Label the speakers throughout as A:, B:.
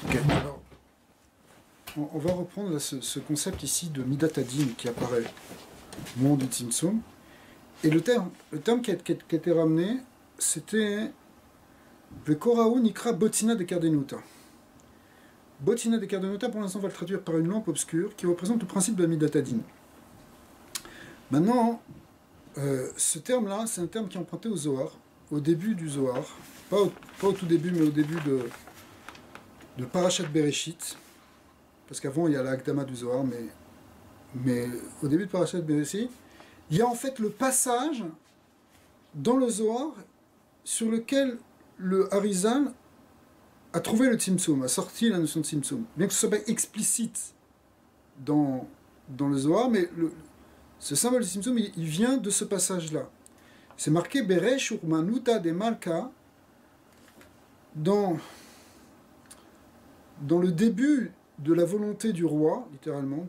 A: Ok, alors, on va reprendre là, ce concept ici de Midat Hadin qui apparaît au moment du Tzimtzum. Et le terme qui a été ramené, c'était Vekoraou Nikra Botina de Kardenuta. Botina de Kardenuta, pour l'instant, on va le traduire par une lampe obscure qui représente le principe de la Midat Hadin. Maintenant, ce terme-là, c'est un terme qui est emprunté au Zohar, au début du Zohar, pas au tout début, mais au début de Parashat Bereshit, parce qu'avant il y a la Hakdama du Zohar, mais au début de Parashat Bereshit, il y a en fait le passage dans le Zohar sur lequel le Harizal a trouvé le Tzimtzum, a sorti la notion de Tzimtzum. Bien que ce ne soit pas explicite dans le Zohar, mais ce symbole de Tzimtzum, il vient de ce passage-là. C'est marqué Beresh Urmanuta de Malka dans le début de la volonté du roi, littéralement.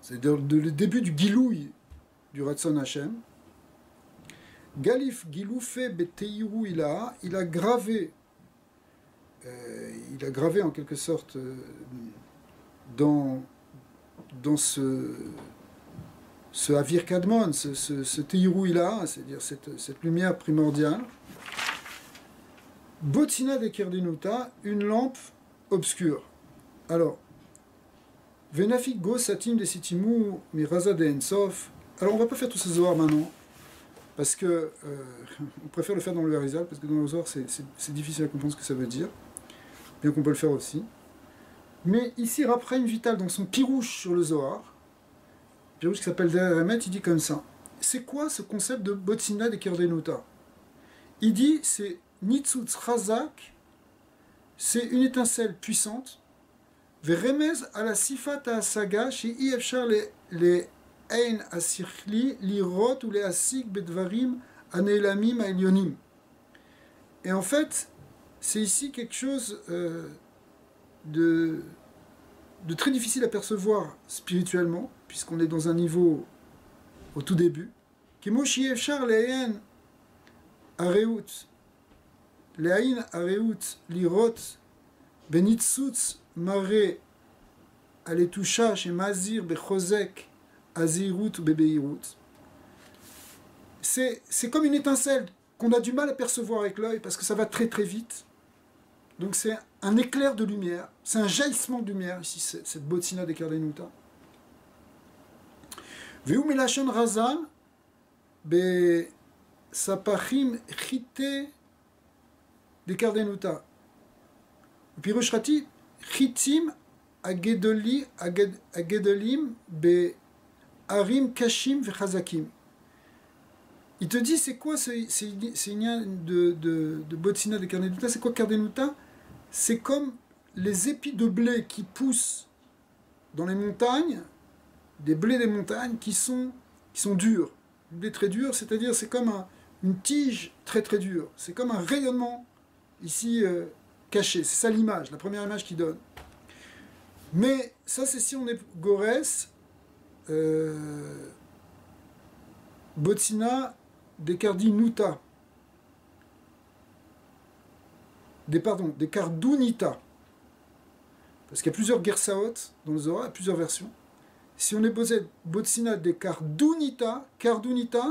A: C'est le début du Gilouï du Ratzon Hashem. Galif Giloufe Beteiru Ilaha, il a gravé en quelque sorte dans ce Avir Kadmon, ce Teiru Ilaha, c'est-à-dire cette lumière primordiale. Botina de Kerdenuta, une lampe obscure. Alors, Venafik Go Satim de Sitimu Miraza de Ensof. Alors, on va pas faire tous ces Zohar maintenant, parce que on préfère le faire dans le Harizal, parce que dans le Zohar, c'est difficile à comprendre ce que ça veut dire, bien qu'on peut le faire aussi. Mais ici, Raphaël Vital, dans son Pirouche sur le Zohar, Pirouche qui s'appelle Deremet, il dit comme ça. C'est quoi ce concept de Botina de Kerdenuta? Il dit, c'est Nitzutz Chazak, c'est une étincelle puissante. Veremez à la sifat à saga chez Ifchar les Ein Asirli, l'Irot ou les Asik Bedvarim Anelamim Aelionim. Et en fait, c'est ici quelque chose de très difficile à percevoir spirituellement, puisqu'on est dans un niveau au tout début. Kemoshi Ifchar les Ein Areut. Le'aïn areut lirot benitzutz mare aletusha chez mazir bechozek azirut bebeirut. C'est comme une étincelle qu'on a du mal à percevoir avec l'œil parce que ça va très très vite. Donc c'est un éclair de lumière, c'est un jaillissement de lumière ici, cette botina de Kerdenuta. Veu milachon razal be sapachim chite de Kardenuta. Pirosh-Rati, Chitim agedolim be harim kashim vechazakim. Il te dit, c'est quoi c'est une de Botina de Kardenuta? C'est quoi Kardenuta? C'est comme les épis de blé qui poussent dans les montagnes, des blés des montagnes qui sont durs. Le blé très dur, c'est-à-dire c'est comme une tige très très dure. C'est comme un rayonnement ici caché, c'est ça l'image, la première image qu'il donne. Mais ça c'est si on est Gorès, Botsina des Kardinuta, des Kardunita, parce qu'il y a plusieurs Gersaot dans le Zohar, il y a plusieurs versions. Si on est Botsina des Kardunita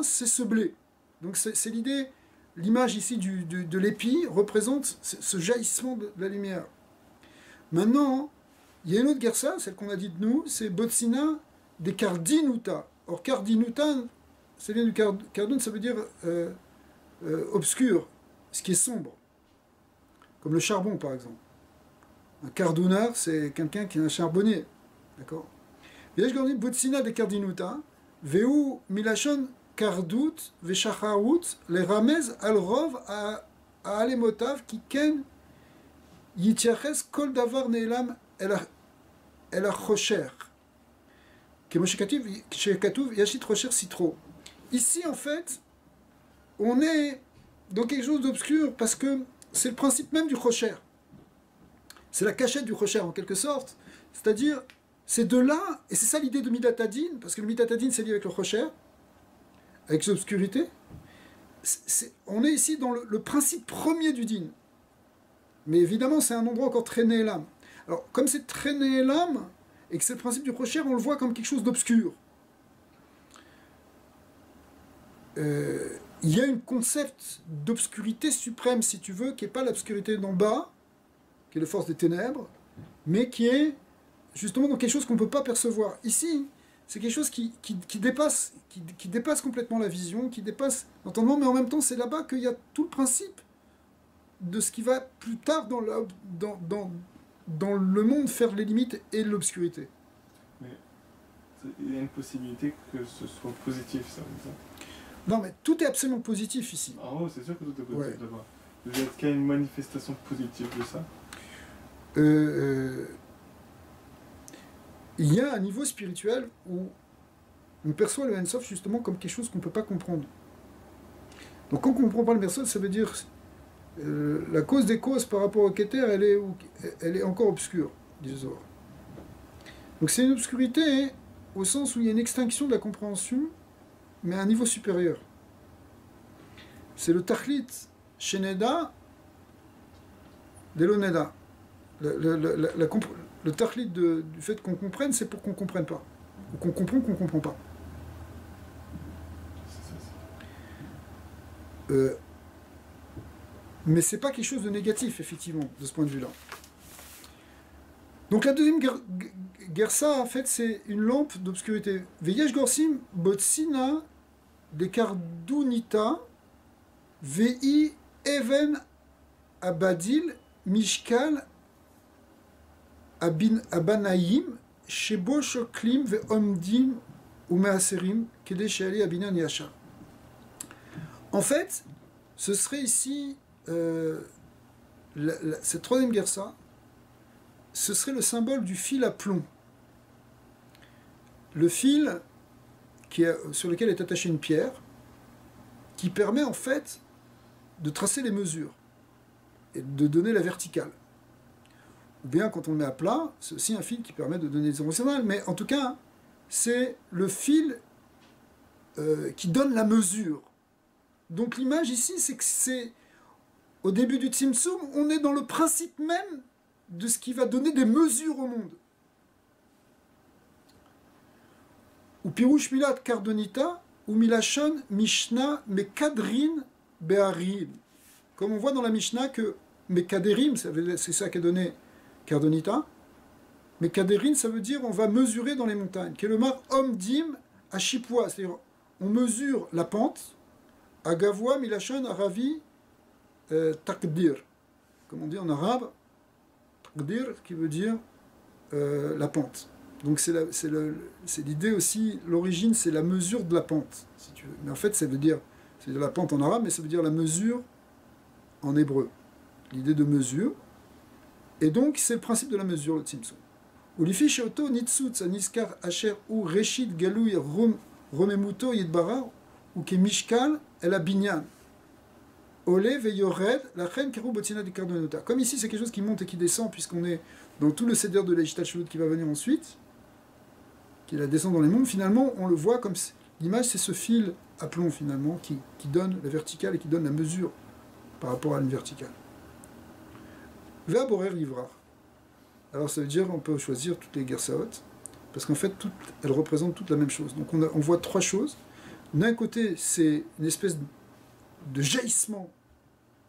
A: c'est ce blé. Donc c'est l'idée. L'image ici de l'épi représente ce jaillissement de la lumière. Maintenant, il y a une autre gersa, celle qu'on a dit de nous, c'est Botsina des Kardinuta. Or, Kardinuta, ça vient du Kardun, ça veut dire obscur, ce qui est sombre. Comme le charbon, par exemple. Un Kardunard, c'est quelqu'un qui est un charbonnier. D'accord? Et là, je dis Botsina des Kardinuta, Veu Milachon Kardut Veshacharout, les Ramez al-Rov à Alemotav qui ken Yitiaches Kol Davar Neelam El Achocher. Kemoshe Yashit Rocher Citro. Ici, en fait, on est dans quelque chose d'obscur parce que c'est le principe même du Rocher. C'est la cachette du Rocher en quelque sorte. C'est-à-dire, c'est de là, et c'est ça l'idée de Midat Hadin, parce que le Midat Hadin c'est lié avec le Rocher. Avec l'obscurité, on est ici dans le principe premier du din. Mais évidemment, c'est un endroit encore très Nélam. Alors, comme c'est très Nélam, et que c'est le principe du Rocher, on le voit comme quelque chose d'obscur. Il y a un concept d'obscurité suprême, si tu veux, qui n'est pas l'obscurité d'en bas, qui est la force des ténèbres, mais qui est justement dans quelque chose qu'on ne peut pas percevoir. Ici, c'est quelque chose qui dépasse complètement la vision, qui dépasse l'entendement, mais en même temps, c'est là-bas qu'il y a tout le principe de ce qui va plus tard dans le monde faire les limites et l'obscurité.
B: Mais il y a une possibilité que ce soit positif, ça, ça.
A: Non, mais tout est absolument positif ici.
B: En haut, c'est sûr que tout est positif
A: Ouais.
B: là-bas. Est-ce qu'il y a une manifestation positive de ça?
A: Il y a un niveau spirituel où on perçoit le Ensof justement comme quelque chose qu'on ne peut pas comprendre. Donc quand on ne comprend pas le Ensof, ça veut dire la cause des causes par rapport au Keter, elle est encore obscure, dit le Zohar. Donc c'est une obscurité au sens où il y a une extinction de la compréhension, mais à un niveau supérieur. C'est le Tachlit Sheneda d'Eloneda. Le Tachlit du fait qu'on comprenne, c'est pour qu'on ne comprenne pas. Ou qu'on comprend qu'on ne comprend pas. Mais c'est pas quelque chose de négatif, effectivement, de ce point de vue-là. Donc la deuxième gersa, en fait, c'est une lampe d'obscurité. Veyesh gorsim botsina de kardunita vei even abadil mishkal abanaim shebo shoklim veomdim umeaserim kede sheali abinan yashar. En fait, ce serait ici cette troisième gersa, ce serait le symbole du fil à plomb. Le fil sur lequel est attachée une pierre, qui permet en fait de tracer les mesures et de donner la verticale. Ou bien quand on le met à plat, c'est aussi un fil qui permet de donner les horizontales, mais en tout cas, c'est le fil qui donne la mesure. Donc l'image ici, c'est que c'est au début du Tzimtzum, on est dans le principe même de ce qui va donner des mesures au monde. Ou pirouche milat kardonita, ou milachon mishna mekadrin beharim. Comme on voit dans la Mishnah que mekaderim, c'est ça qu'a donné kardonita, mekaderin, ça veut dire on va mesurer dans les montagnes. Kelomar omdim à chipua, c'est-à-dire on mesure la pente, à gavoa milachon aravi takdir, comme on dit en arabe, takdir qui veut dire la pente. Donc c'est l'idée aussi, l'origine c'est la mesure de la pente, si tu veux. Mais en fait ça veut dire, c'est de la pente en arabe, mais ça veut dire la mesure en hébreu. L'idée de mesure. Et donc c'est le principe de la mesure, le tzimtzum. Ulifi sheoto nitzutz aniskar asher u reshit galui romemuto yidbarar ou ke mishkal el abinyan. Ole veyored la chen keru botina du kardonota. Comme ici c'est quelque chose qui monte et qui descend puisqu'on est dans tout le céder de l'Ejtal qui va venir ensuite, qui est la descente dans les mondes, finalement on le voit comme l'image c'est ce fil à plomb finalement qui donne la verticale et qui donne la mesure par rapport à une verticale. Ve'aborer livrar. Alors ça veut dire on peut choisir toutes les gersaot, parce qu'en fait elles représentent toutes la même chose. Donc on voit trois choses. D'un côté c'est une espèce de jaillissement.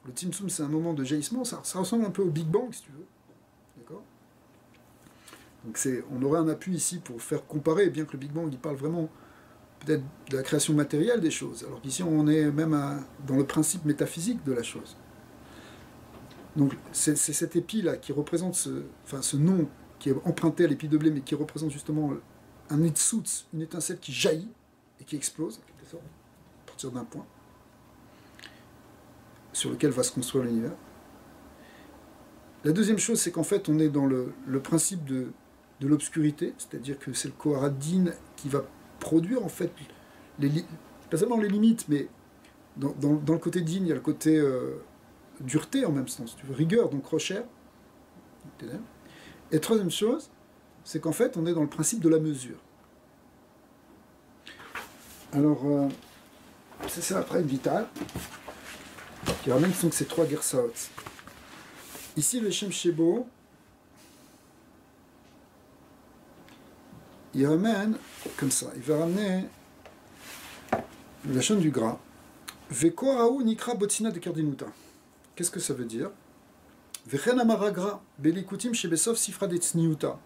A: Le Tzimtzum c'est un moment de jaillissement, ça ressemble un peu au Big Bang si tu veux. D'accord ? Donc on aurait un appui ici pour faire comparer, bien que le Big Bang il parle vraiment peut-être de la création matérielle des choses, alors qu'ici on est même dans le principe métaphysique de la chose. Donc c'est cet épi là qui représente ce nom qui est emprunté à l'épi de blé, mais qui représente justement un nitzutz, une étincelle qui jaillit et qui explose, en quelque sorte, à partir d'un point, sur lequel va se construire l'univers. La deuxième chose, c'est qu'en fait, on est dans le principe de l'obscurité, c'est-à-dire que c'est le Koharadin qui va produire, en fait, pas seulement les limites, mais dans le côté din, il y a le côté dureté en même sens, tu veux, rigueur, donc rocher. Et troisième chose, c'est qu'en fait, on est dans le principe de la mesure. Alors, c'est après une vitale, qui ramène donc ces trois gersaot. Ici, le Shem Shebo, il ramène comme ça. Il va ramener la chaîne du gras. Vekoraou nikra botsina de kardinuta. Qu'est-ce que ça veut dire? Vechen amaragra belikutim shebesov sifra de tzniuta.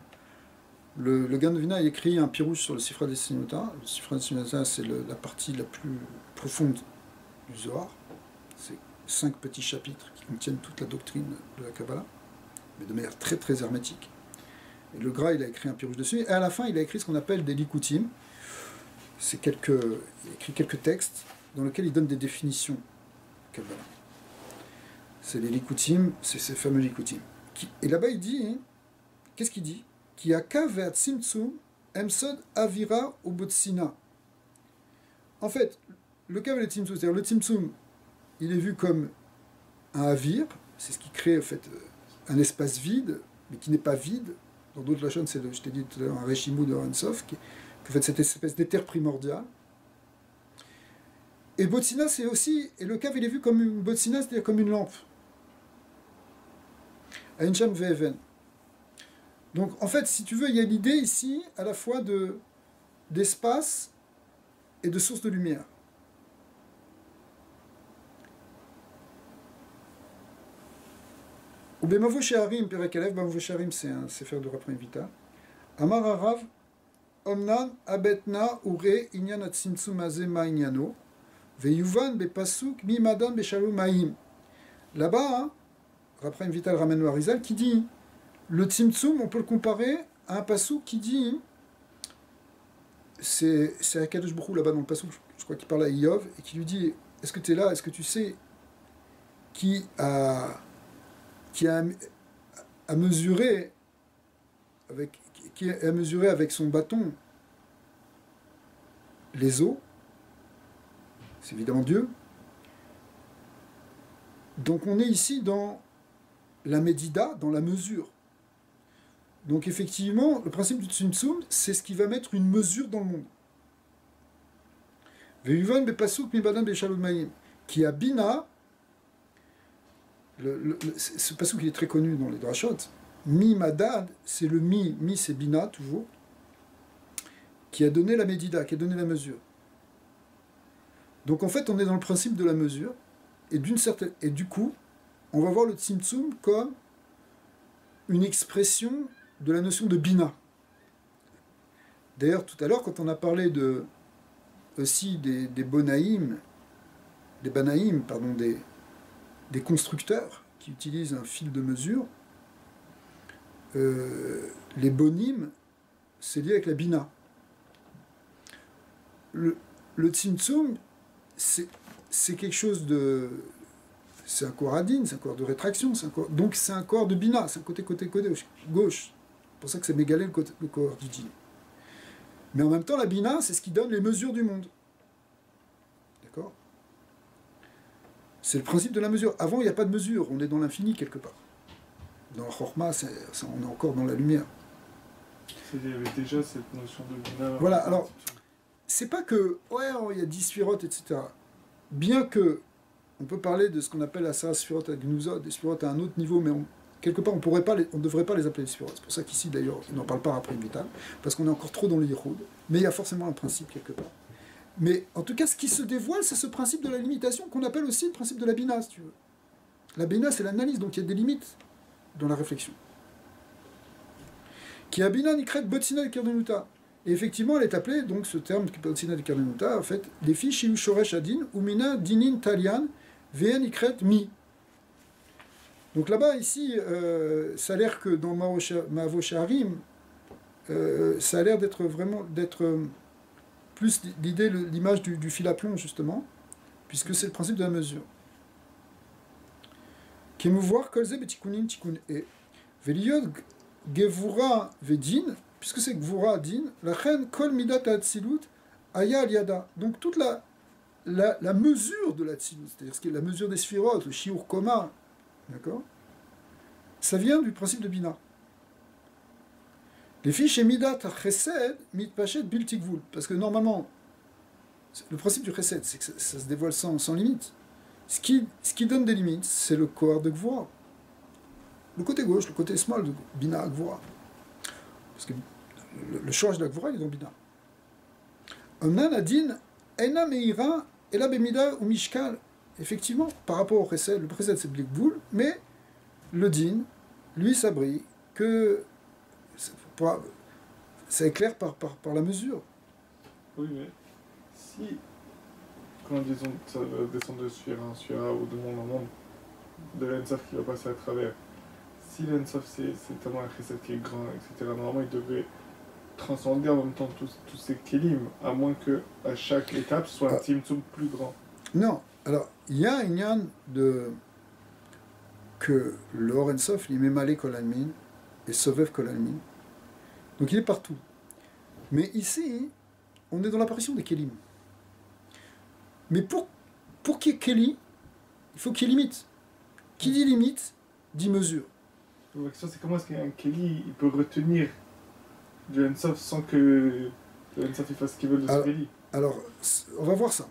A: Le Gandovina a écrit un pirouge sur le Sifra des Tzniuta. Le Sifra des Tzniuta, c'est la partie la plus profonde du Zohar. C'est 5 petits chapitres qui contiennent toute la doctrine de la Kabbalah, mais de manière très très hermétique. Et le Gra, il a écrit un pirouge dessus. Et à la fin, il a écrit ce qu'on appelle des likutim. Il a écrit quelques textes dans lesquels il donne des définitions Kabbalah. C'est les likutim, c'est ces fameux likutim. Et là-bas, il dit, hein, qu'est-ce qu'il dit? Qui a kavet tzimtzum emsod avira ou botsina. En fait, le kavet et le tzimtzum, c'est-à-dire le tzimtzum, il est vu comme un avir, c'est ce qui crée en fait un espace vide, mais qui n'est pas vide. Dans d'autres lachons, c'est, je t'ai dit tout à l'heure, un reshimou de Hansov, qui fait cette espèce d'éther primordial. Et botsina, c'est aussi, et le kavet, il est vu comme une botsina, c'est-à-dire comme une lampe. Aincham ve'even. Donc, en fait, si tu veux, il y a l'idée ici, à la fois d'espace et de source de lumière. Ou Bemavo Sheharim, Perek Alev, Bemavo Sheharim, c'est un sefer de Raphaël Vital. Amar Arav, Omnan, Abetna, Ure, Inyan Atsimtsum Aze Ma'inyano, Veyuvan, Bepasuk, Mimadan, Beshalom Ma'im. Là-bas, hein, Raphaël Vital ramène le Harizal qui dit. Le Tzimtzum, on peut le comparer à un passouk qui dit, c'est Akadosh Baruch Hu là-bas dans le passouk, je crois qu'il parle à Iyov, et qui lui dit, est-ce que tu es là, est-ce que tu sais qui a mesuré avec son bâton les eaux? C'est évidemment Dieu. Donc on est ici dans la Médida, dans la mesure. Donc effectivement, le principe du Tzimtzum, c'est ce qui va mettre une mesure dans le monde. Ve'uvan bepasuk mibadan beshalom mayim. Qui a bina, ce pasuk il est très connu dans les drashot. Mi madad, c'est le mi c'est bina toujours, qui a donné la médida, qui a donné la mesure. Donc en fait, on est dans le principe de la mesure, et du coup, on va voir le Tzimtzum comme une expression de la notion de bina. D'ailleurs, tout à l'heure, quand on a parlé aussi des bonaïm, des banaïm, pardon, des constructeurs qui utilisent un fil de mesure, les bonim, c'est lié avec la bina. Le tzimtzum, c'est quelque chose de... C'est un corps adin, c'est un corps de rétraction, donc c'est un corps de bina, c'est un côté gauche. C'est pour ça que c'est mégalé le corps du djinn. Mais en même temps, la bina, c'est ce qui donne les mesures du monde. D'accord? C'est le principe de la mesure. Avant, il n'y a pas de mesure, on est dans l'infini quelque part. Dans la chorma, on est encore dans la lumière.
B: Il y avait déjà cette notion de bina.
A: Voilà, alors, c'est pas que, ouais, il y a 10 sphirotes, etc. Bien que, on peut parler de ce qu'on appelle la sphirote à Gnuzot, des sphirotes à un autre niveau, mais quelque part, on ne devrait pas les appeler les sphirotes. C'est pour ça qu'ici, d'ailleurs, on n'en parle pas après Vital, parce qu'on est encore trop dans le Yichud, mais il y a forcément un principe quelque part. Mais en tout cas, ce qui se dévoile, c'est ce principe de la limitation qu'on appelle aussi le principe de la bina, si tu veux. La bina, c'est l'analyse, donc il y a des limites dans la réflexion. Qui a bina nikret botsina de Kerdenuta. Et effectivement, elle est appelée, donc ce terme botsina de Kerdenuta, en fait, les filles shiu shoresh adin, umina dinin talian, ve'en nikret mi. Donc là-bas, ici, ça a l'air que dans Ma'avo Sheharim, ça a l'air d'être plus l'idée, l'image du fil à plomb, justement, puisque c'est le principe de la mesure. Kemouvoir kolze betikunin tikun e. Veliyod gevura vedin, puisque c'est gevura din, la chen kol midat atzilut aya aliada. Donc toute la mesure de l'atzilut, c'est-à-dire ce qui est la mesure des sphirotes, le shiur koma, d'accord? Ça vient du principe de bina. Les fiches et midat chesed mitpachet biltikvul, parce que normalement, le principe du chesed, c'est que ça se dévoile sans limite. Ce qui donne des limites, c'est le corps de Gvura. le côté gauche, le côté small de Bina Gvura. Parce que le shoraj de la Gvura, il est dans Bina. Omnan Adin, Ena Meira, Ela Bemida ou Mishkal. Effectivement, par rapport au Chesed, le Chesed c'est Blikboul, mais le Din, lui, ça brille, que ça éclaire par la mesure.
B: Oui, mais si, quand disons, ça va descendre de Sphira en Sphira ou de monde en monde, de l'Ensof qui va passer à travers, si l'Ensof c'est tellement un Chesed qui est grand, etc., normalement il devrait transcender en même temps tous ces Kélim, à moins qu'à chaque étape soit un Tzimtzum plus grand.
A: Non, alors, il y a un yan de que le Or Ensof, il met Malé Kolalmin et Sovev Kolalmin. Donc il est partout. Mais ici, on est dans l'apparition des Kélim. Mais pour qu'il y ait Kéli, il faut qu'il y ait limite. Qui dit limite, dit mesure.
B: La question c'est comment est-ce qu'un Kéli il peut retenir du Ensof sans que le Ensof il fasse ce qu'il veut de ce Kéli.
A: Alors, on va voir ça.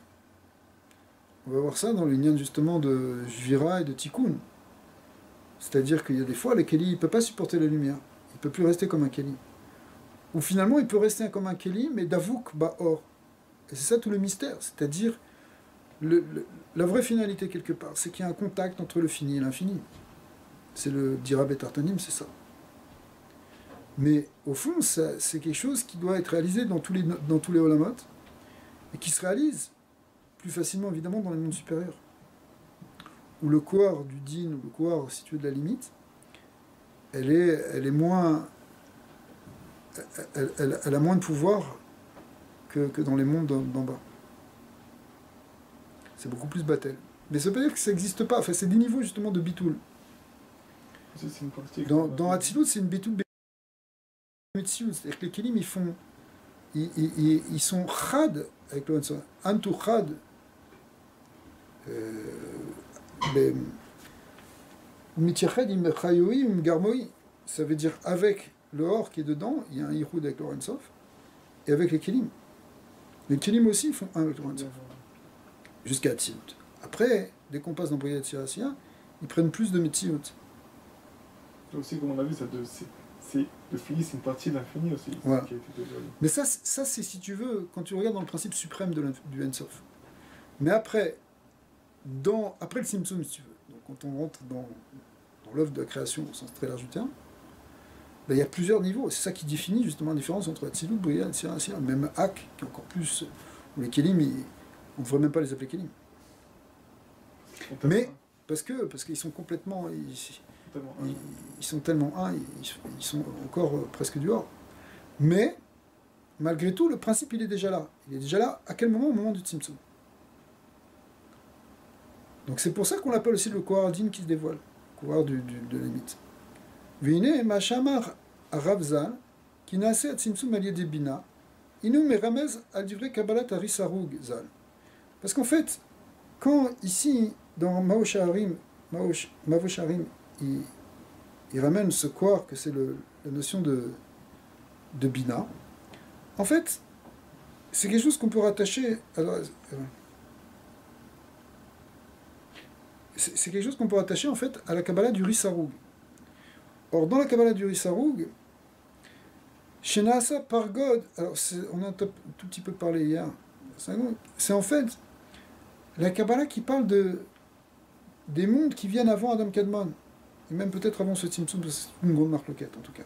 A: On va voir ça dans les liens justement de Jvira et de Tikkun. C'est-à-dire qu'il y a des fois, le Kéli, il ne peut pas supporter la lumière. Il ne peut plus rester comme un Kéli. Ou finalement, il peut rester comme un Kéli, mais d'Avouk Ba'or. Et c'est ça tout le mystère. C'est-à-dire, la vraie finalité quelque part, c'est qu'il y a un contact entre le fini et l'infini. C'est le Dira Betartanim, c'est ça. Mais au fond, c'est quelque chose qui doit être réalisé dans tous les Olamot, et qui se réalise plus facilement évidemment dans les mondes supérieurs, où le couloir du din, ou le couloir situé de la limite, elle est moins, elle a moins de pouvoir que dans les mondes d'en bas. C'est beaucoup plus battel. Mais ça veut pas dire que ça n'existe pas. Enfin, c'est des niveaux justement de bitoul. Dans Hatzilut, c'est une bitoul Metziut. C'est-à-dire que les kelim, ils sont chad avec le Hansa. Antu chad. Ça veut dire avec le or qui est dedans, il y a un yichud avec le Hansof, et avec les kelim. Les kelim aussi font un avec le Hansof. Jusqu'à Hatzilut. Après, dès qu'on passe dans Brigade Sirassia, ils prennent plus de Metziut.
B: Aussi, comme on a vu, le fini, c'est une partie de l'infini aussi.
A: Voilà. Mais ça, c'est si tu veux, quand tu regardes dans le principe suprême du Ensof. Mais après le Simtsum, si tu veux, donc quand on rentre dans l'œuvre de la création au sens très large du terme, ben, il y a plusieurs niveaux. C'est ça qui définit justement la différence entre Hatzilut, Bria et Sirassia. Même Hak, qui est encore plus. Où les Kélim, on ne devrait même pas les appeler Kélim. Mais, parce qu'ils sont complètement. Ils sont tellement un, ils sont encore presque du hors. Mais, malgré tout, le principe, il est déjà là. Il est déjà là, à quel moment? Au moment du Tzimtzum. Donc c'est pour ça qu'on l'appelle aussi le Kohar Din qui se dévoile, le Kohar de la limite. Vine, Machamar Ravzal, qui nassé à Tzimtzum Alié de Bina, Inu Meramez al Divrei Kabbalat Arisarug Zal. Parce qu'en fait, quand ici, dans Mavosharim, il ramène ce Kohar, que c'est la notion de Bina, en fait, c'est quelque chose qu'on peut rattacher. C'est quelque chose qu'on peut rattacher en fait à la Kabbalah du Risarug. Or, dans la Kabbalah du Risarug, chez Naasa Pargod, alors on a un tout petit peu parlé hier, c'est en fait la Kabbalah qui parle des mondes qui viennent avant Adam Kadmon, et même peut-être avant ce Tzimtzum, parce que c'est une grande marloquette en tout cas.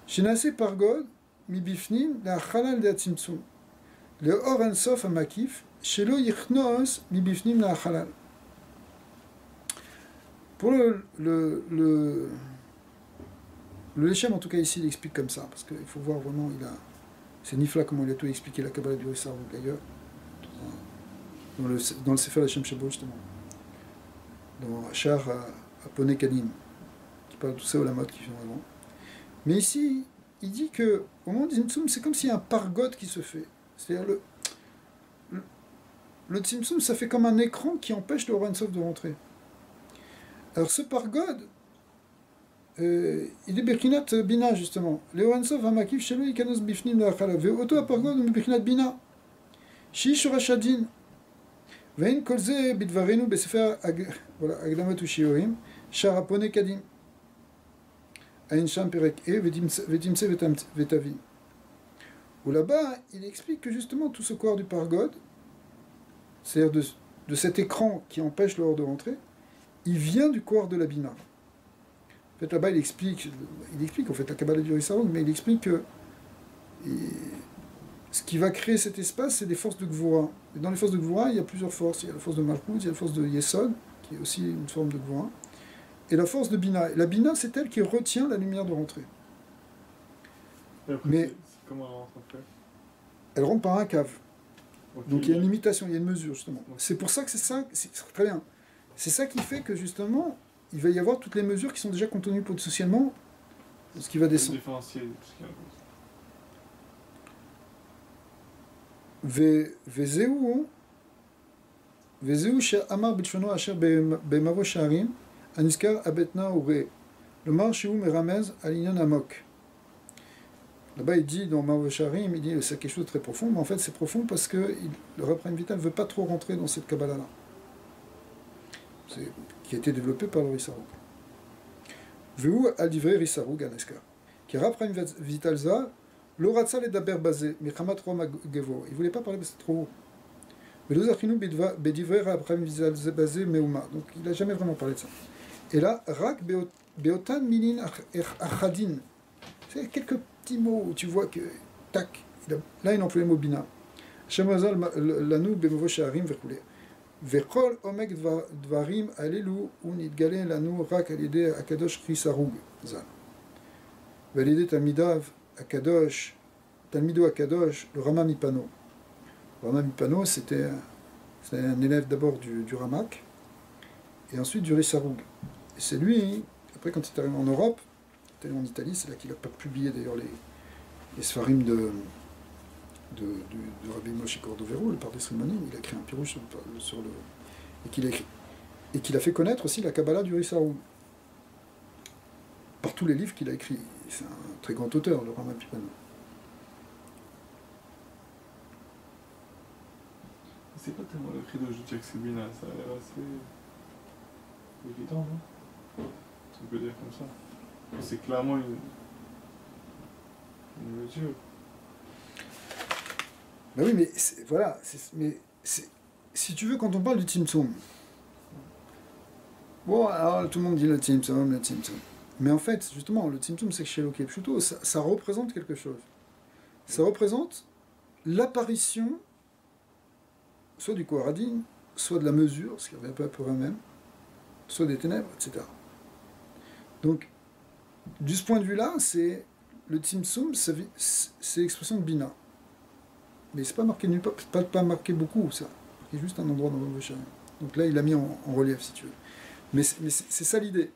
A: Chez Naasa Pargod, mi bifnim la Halal de Tzimtzum, le Or Ensof Amakif, chez lo Yichnos mi bifnim la Halal. Pour le Leshem, en tout cas ici, il explique comme ça, parce qu'il faut voir vraiment, c'est Nifla comment il a tout expliqué la Kabbalah du Risarug d'ailleurs, dans le Sefer Leshem Shabo justement, dans Achar Apone Kalim, qui parle de tout ça au Lamot qui vient avant. Mais ici, il dit que au moment du Tzimtzum, c'est comme s'il y a un pargode qui se fait. C'est-à-dire le Tzimtzum, ça fait comme un écran qui empêche le Or Ensof de rentrer. Alors ce pargode, il est Birkinat Bina justement. Le Or Ensof Hamakif Shelo Ikanos Bifnim La'achala. Ve'oto ha-pargod הוא Birkinat Bina. שהיא שורש הדין. ואין כל זה בדברנו בספר הקדמת ושיעורים, Sharapone Kadim. Ain Sham Perek E, Vedimse Vetavim. Où là-bas, il explique que justement tout ce corps du Pargod, c'est-à-dire de cet écran qui empêche l'or de rentrer, il vient du corps de la Bina. En fait, là-bas, il explique en fait la Kabbalah du Risarog, mais il explique que ce qui va créer cet espace, c'est des forces de Gvura. Et dans les forces de Gvura, il y a plusieurs forces. Il y a la force de Malchut, il y a la force de Yesod, qui est aussi une forme de Gvura, et la force de Bina. Et la Bina, c'est elle qui retient la lumière de rentrer.
B: Et après,
A: Mais
B: c'est comment elle rentre après?
A: elle rentre par un cave.
B: Ok,
A: Donc il y a une limitation, il y a une mesure, justement.
B: Ouais.
A: C'est pour ça que c'est très bien. C'est ça qui fait que, justement, il va y avoir toutes les mesures qui sont déjà contenues potentiellement de ce qui va
B: Le
A: descendre.
B: différencier, parce qu'il y a un peu.
A: וזהו שאמר בלשונו אשר במבוא שערים, הנזכר הבטנה וראה. לומר שהוא מרמז על עניין עמוק. Là-bas, il dit dans Mavo Sharim, il dit c'est quelque chose de très profond, mais en fait c'est profond parce que le Rav Chaim Vital ne veut pas trop rentrer dans cette Kabbalah-là, qui a été développée par le Risarog. Veu al divrei Risarog Aneska. Qui Rav Chaim Vital za, lo ratza le daber basé, mechamat rom gevo. Il ne voulait pas parler, mais c'est trop haut. Mais le zachinu bedivrei Rav Chaim Vital basé meuma. Donc il n'a jamais vraiment parlé de ça. Et là, rak beotan milin achadin. C'est quelques petits mots où tu vois que, tac, là il emploie le mot bina. Shemazal lanu b'mevo sha'arim v'choulé. V'chol omek dvarim alelu unitgale lanu rak alidé akadosh chisarug zal. Validé talmidav akadosh, talmido akadosh, le Rama Mipano. Le Rama Mipano, c'était un élève d'abord du Ramak, et ensuite du Risarug. Et c'est lui, après quand il est arrivé en Europe, en Italie, c'est là qu'il n'a pas publié d'ailleurs les Sfarim de Rabbi Moshe Cordovero, le Pardes Rimonim. Il a écrit un pirouche sur le. Et qu'il a fait connaître aussi la Kabbalah du Risarou. Par tous les livres qu'il a écrits. C'est un très grand auteur, le Rama Pipano.
B: C'est pas tellement le cri de Jutia que c'est Bina, ça a l'air assez évident, non? On peut dire comme ça. C'est clairement une mesure.
A: Ben oui, mais voilà. Si tu veux, quand on parle du Tzimtzum, bon, alors tout le monde dit le Tzimtzum. Mais en fait, justement, le Tzimtzum, c'est chez Loké Pshuto, ça représente quelque chose. Ça représente l'apparition, soit du Koharadin, soit de la mesure, ce qui revient un peu à peu même, soit des ténèbres, etc. Donc, de ce point de vue-là, c'est le Tzimtzum, c'est l'expression de Bina. Mais c'est pas marqué nulle part, pas marqué beaucoup, ça. C'est juste un endroit dans le Vosharim. Donc là, il l'a mis en relief, si tu veux. Mais c'est ça l'idée.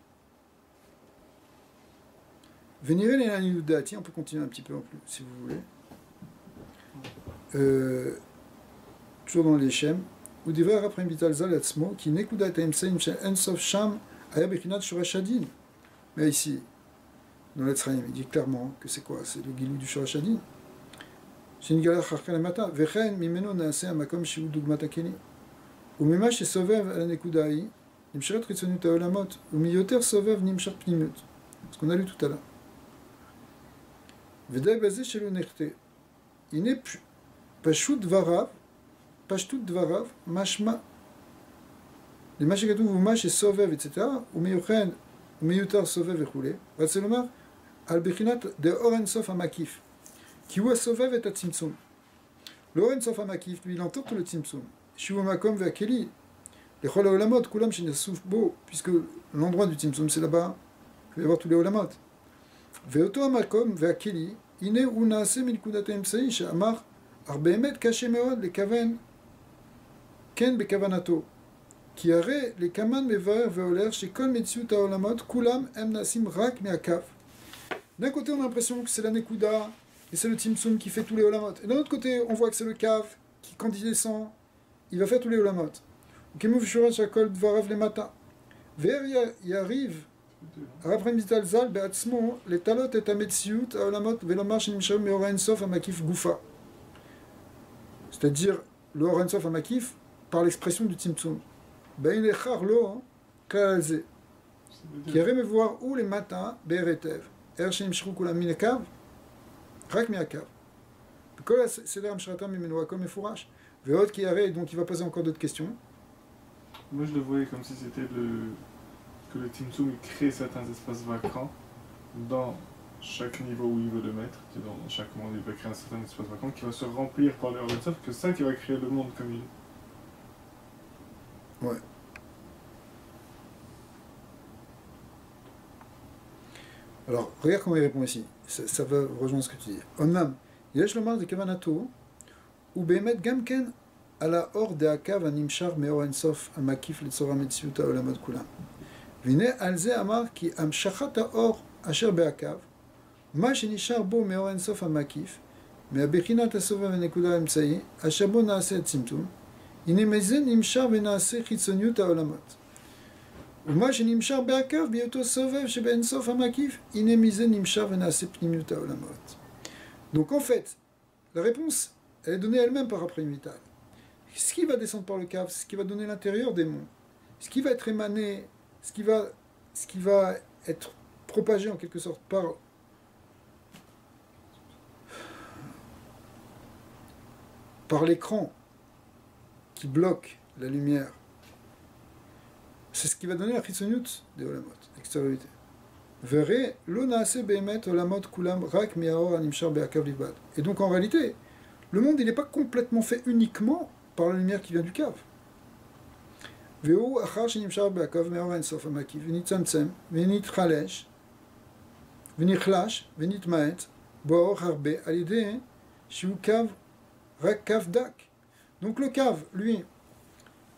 A: Vénérer les Naniudati, on peut continuer un petit peu en plus, si vous voulez. Toujours dans les Shem. Ou divrei après Vital Zal Atzmo, qui n'écouta et Emseim Ensof Sham, Aya Bechinat Shurashadin. Mais ici, dans l'Etzraïm, il dit clairement que c'est quoi? C'est le Gilou du Shurashadin. שנגלה אחרי למטה, וכן ממנו נעשה המקום שהוא דוגמת הכלי. וממה שסובב על הנקודה ההיא, נמשכת חיצוניות העולמות, ומיותר סובב נמשך פנימיות. ce qu'on a lu tout à l'heure. ודי בזה שלא נחטא. הנה פשטות דבריו, משמע. למה שכתוב ומה שסובב, etc., ומיותר סובב וכו'. רצה לומר, על בחינת דאור אינסוף המקיף. Qui ou Sovev et Tzimtzum. L'Oren Sof Amakif, lui, il entoure le Tzimtzum. Shivu Makom Ve'akeli. Les Chol Olamot, Kulam Shenesuf Bo, puisque l'endroit du Tzimtzum c'est là-bas, il va y avoir tous les Olamot. Ve'oto Amakom Ve'akeli, Ine Unaase Milkudat Emsei, She'amar, Arbemet Kache Meod, les Kaven, Ken Bekavanato. Qui arrête les Kaman Mevaer Ve'oler, Shekol Metziut Olamot, Kulam Em Nasim Rak Me'akav. D'un côté, on a l'impression que c'est la Nekuda, et c'est le Tzimtzum qui fait tous les Olamot. Et d'un autre côté, on voit que c'est le Kav qui, quand il descend, il va faire tous les Olamot. Kemov Shurash Akol Dvarav le Mata. Ver Yariv, Raprem Vital Zal, Beatzmo, les Talot et Ametziut, Olamot, Velomar Shinimsham, Meora Ensof, Amakif Goufa. C'est-à-dire, le Or Ensof Amakif, par l'expression du Tzimtzum. Ben Echar Lo, Kalze. qui irait me voir où les matins, Beretev, Ershem Shrukula Minekav, Rak Miakav. C'est là, Mshratam, Mimenoakol, Mefourash. Veot qui arrête, donc il va poser encore d'autres questions.
B: Moi je le voyais comme si c'était que le Timsum il crée certains espaces vacants dans chaque niveau où il veut le mettre. Dans chaque monde il va créer un certain espace vacant qui va se remplir par le Orensov, que ça qui va créer le monde comme il est.
A: Ouais. Alors, regarde comment il répond ici. Ça va rejoindre ce que tu dis. Omnam, yesh lomar de kavanato, ou behemet gamken ala or de akav animshar meor ensof amakif letzora metziuta olamot kulam. Vine alze amar ki amshachat haor asher beakav, מה שנשאר בו מאור אינסוף המקיף, מהבחינת הסובב הנקודה האמצעי, אשר בו נעשה הצמצום, הנה מזה נמשך ונעשה חיצוניות העולמות. ומה שנמשך בעקב בהיותו סובב שבאינסוף המקיף, הנה מזה נמשך ונעשה פנימיות העולמות. Donc en fait, la réponse, elle est donnée elle-même par après vital. Ce qui va descendre par le cave, c'est ce qui va donner l'intérieur des monts. Ce qui va être émané, ce qui va être propagé en quelque sorte par l'écran qui bloque la lumière, c'est ce qui va donner la chitsoniut des olamot, l'extériorité. Verrez, l'onase behemet olamot kulam rak miaor animshar beakav libad. Et donc en réalité, le monde il n'est pas complètement fait uniquement par la lumière qui vient du cave. Veu achar shenimshar beakav meor ensof amakiv venit tzamtzem venit chalesh venit chlash venit maet boor harbe alideh shiu kav rak kav dak. Donc le cave, lui,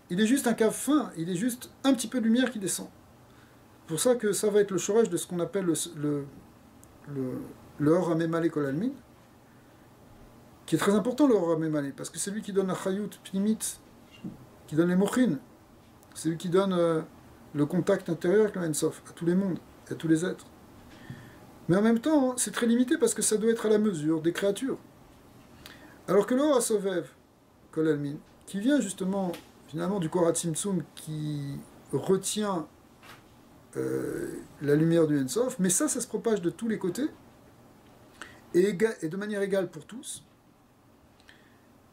A: il est juste un cave fin, il est juste un petit peu de lumière qui descend. C'est pour ça que ça va être le chorage de ce qu'on appelle le Or Hamemalé Kol Almin, qui est très important, le Or Hamemalé, parce que c'est lui qui donne la Chayut Pnimit, qui donne les Mochin, c'est lui qui donne le contact intérieur avec le Ensof, à tous les mondes, à tous les êtres. Mais en même temps, c'est très limité parce que ça doit être à la mesure des créatures. Alors que le Or HaSovev Kol Almin, qui vient justement, finalement, du Korat Tzimtzum, qui retient la lumière du Ensof, mais ça se propage de tous les côtés, et de manière égale pour tous.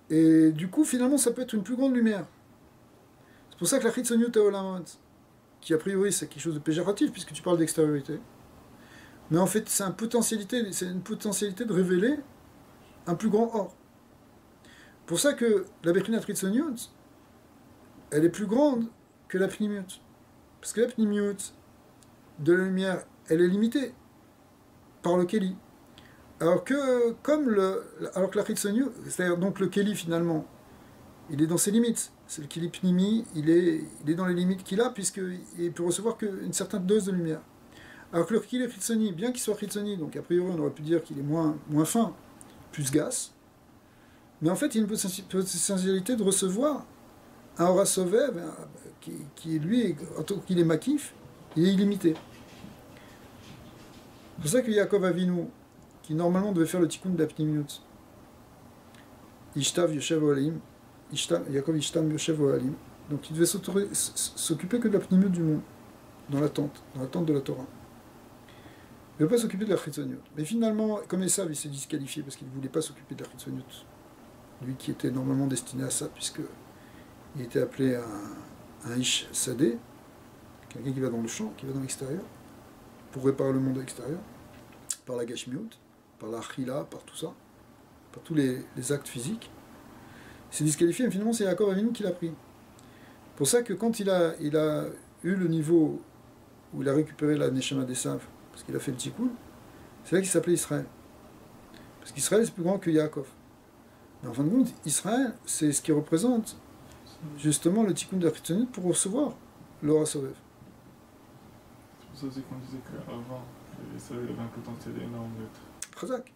A: Et du coup, finalement, ça peut être une plus grande lumière. C'est pour ça que la Chitzoniut Haolamot, qui a priori c'est quelque chose de péjoratif, puisque tu parles d'extériorité, mais en fait, c'est une potentialité de révéler un plus grand or. Pour ça que la Bechinat Chitzoniut, elle est plus grande que la Pnimiut. Parce que la Pnimiut de la lumière, elle est limitée par le Keli. Alors que la Chitzoniut, c'est-à-dire donc le Keli finalement, il est dans ses limites. C'est le Keli Pnimi, il est dans les limites qu'il a, puisqu'il peut recevoir qu'une certaine dose de lumière. Alors que le Keli Chitzoni, bien qu'il soit Chitzoni, donc a priori on aurait pu dire qu'il est moins fin, plus gasse, mais en fait il a une potentialité de recevoir un Or HaSovev, qui lui, en tant qu'il est makif, il est illimité. C'est pour ça que Yaakov Avinu, qui normalement devait faire le tikkun de la Pnimiut, Ishtav Yoshev Ohalim, Yaakov Ishtam Yoshev Ohalim, donc il devait s'occuper que de la Pnimiut du monde, dans la tente de la Torah. Il ne devait pas s'occuper de la Chitzoniut. Mais finalement, comme Esav, il s'est disqualifié parce qu'il ne voulait pas s'occuper de la Chitzoniut. Lui qui était normalement destiné à ça, puisque il était appelé un Ish Sadeh, quelqu'un qui va dans le champ, qui va dans l'extérieur, pour réparer le monde extérieur, par la Gashmiut, par la Achila, par tout ça, par tous les actes physiques. Il s'est disqualifié, mais finalement c'est Yaakov Avinu qui l'a pris. Pour ça que quand il a eu le niveau où il a récupéré la Neshama d'Esav, parce qu'il a fait le Tikkun, c'est là qu'il s'appelait Israël. Parce qu'Israël c'est plus grand que Yaakov. Mais en fin de compte, Israël, c'est ce qui représente justement le tikkun de la Chitzoniut pour recevoir l'Or HaSovev.
B: C'est pour ça aussi qu'on disait qu'avant, ça avait un potentiel énorme d'être.
A: Chazak.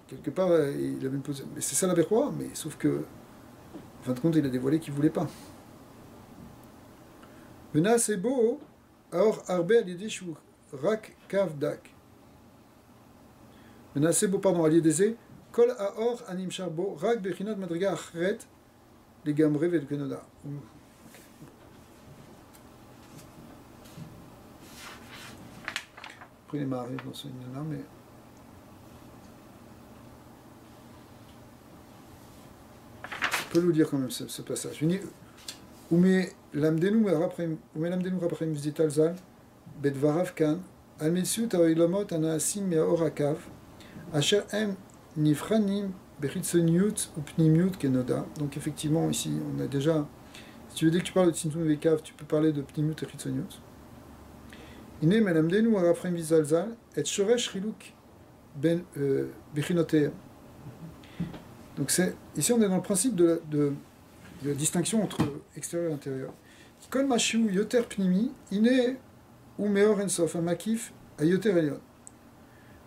A: Quelque part, il avait une position. Mais c'est ça la Bechora, mais sauf que, en fin de compte, il a dévoilé qu'il ne voulait pas. Mena c'est beau, or arbe alidé shu rak kav dak. Mena c'est beau, pardon, alidé kol aor anim sharbo rak bechinat madriga achret. Les gamré vel kenoda. pourquoi il est marié dans ce là mais... Je peux vous lire quand même ce passage. Je dis, Ume lamdenu raprem vizital zal, bedvarav kan, al metsiut ha'ilamot anaasim me'or hakav, asher em nifranim bechitzoniut ou pnimiut kenoda. Donc effectivement, ici, on a déjà... Si tu veux, dès que tu parles de tzimtzum vekav, tu peux parler de pnimiut et chitzoniut. Ine melamdenu raprem vizital zal, et shoresh chiluk bechinoteem. Donc ici on est dans le principe de la distinction entre extérieur et intérieur. Kol mashu yoter pnimi, ine ou meor ensof, makif a yoter elion.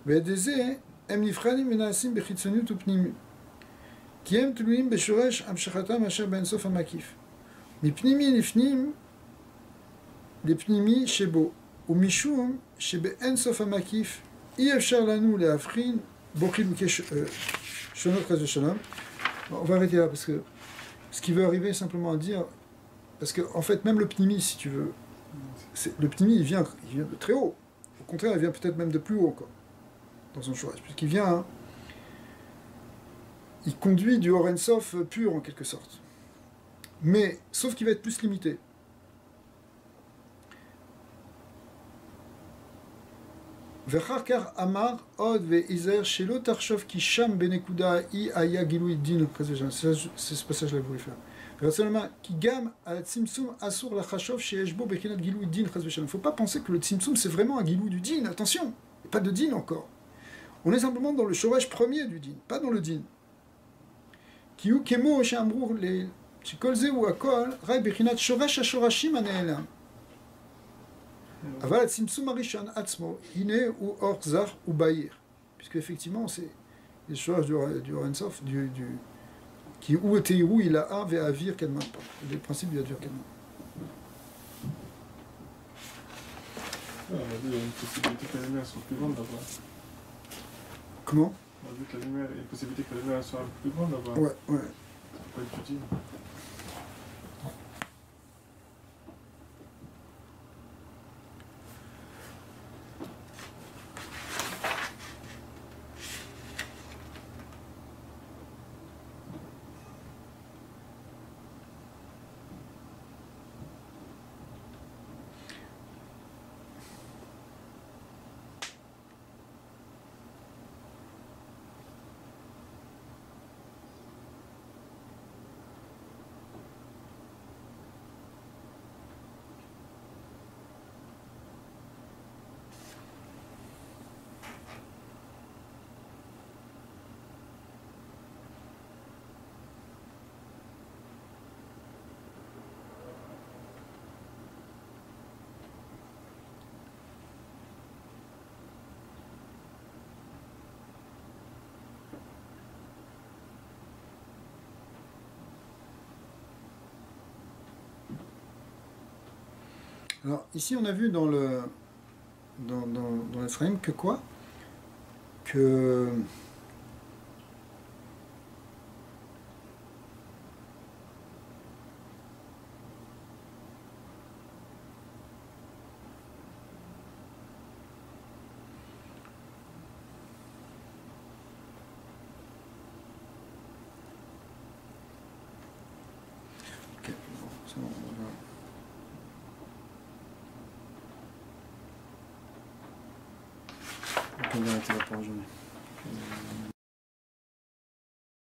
A: Ve'edeze em nifranim menasim bechitzoniut ou pnimi. Ki em tluim beshoresh amshachatam asher be'ensof makif. Mi pnimi nifnim les pnimi shebo, ou mishum shebe ensof makif, i efshar lanu le'afrin bochil ukesh... On va arrêter là parce que ce qui veut arriver simplement à dire, parce que en fait même le pnimi, si tu veux, le pnimi il vient de très haut. Au contraire, il vient peut-être même de plus haut encore dans son choix, puisqu'il vient, il conduit du Orensof pur en quelque sorte. Mais sauf qu'il va être plus limité. Vechakar amar od veizer shelo tarshov ki sham benekuda i aya gilui din. C'est ce passage là que je voulais faire. Seulement ki gam al tzimtzum asur la chashov sheeshbo bekenat gilui din. Il ne faut pas penser que le tzimtzum c'est vraiment un gilui du din. Attention, il n'y a pas de din encore. On est simplement dans le shoresh premier du din, pas dans le din. Ki u kemo she'amrur le shekol ze u akol rai bekenat shoresh hashorashim hane'elam. Aval tzimtzum arishon atzmo, hine ou orzar ou baïr. Puisque effectivement, c'est les choses du Orensof, qui ou était où il a a ve avir kadman pas. Le principe du avir kadman.
B: On a vu qu'il y a une possibilité que la lumière soit plus grande là-bas.
A: Comment?
B: On a vu que la lumière, il y a une possibilité que la lumière soit un peu plus grande là-bas.
A: Ouais.
B: Ça peut pas être utile.
A: Alors ici on a vu dans l'Ephraim que quoi? Que ok, bon, c'est bon, on va... On va arrêter là pour aujourd'hui.